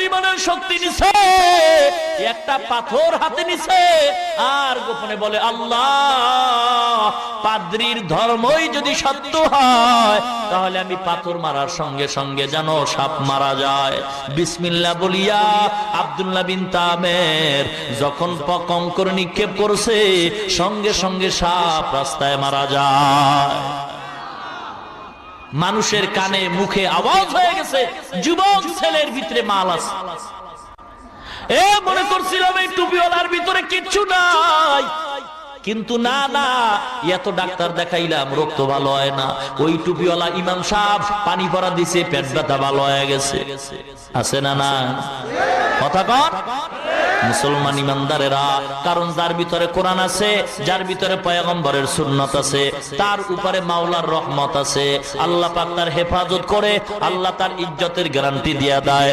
ইমানের শক্তি নিছে, একটা পাথর হাতে নিছে আর গোপনে বলে আল্লাহ, পাদ্রীর ধর্মই যদি সত্য হয় তাহলে আমি পাথর মারার সঙ্গে সঙ্গে যেন সাপ মারা যায়। বিসমিল্লাহ বলিয়া আব্দুল্লাহ বিন তামের যখন কঙ্কর নিক্ষেপ করছে সঙ্গে সঙ্গে সাপ রাস্তায় মারা যায়। মানুষের কানে মুখে আওয়াজ হয়ে গেছে, যুবক ছেলের ভিতরে মাল আছে। মনে করছিলাম এই টুপিওয়ালার ভিতরে কিচ্ছু নাই, কিন্তু না না, এত ডাক্তার দেখাইলাম রক্ত ভালো হয় না। ওই টুপিওয়ালা ইমাম সাহেব পানি পড়া দিছে, পেট ব্যথা ভালো হয়ে গেছে। আছে না না কথা কর মুসলমান ইমানদারেরা? কারণ যার ভিতরে কোরআন আছে, যার ভিতরে পয়গম্বরের সুন্নাত আছে, তার উপরে মাওলার রহমত আছে। আল্লাহ পাক তার হেফাজত করে, আল্লাহ তার ইজ্জতের গ্যারান্টি দিয়া দেয়।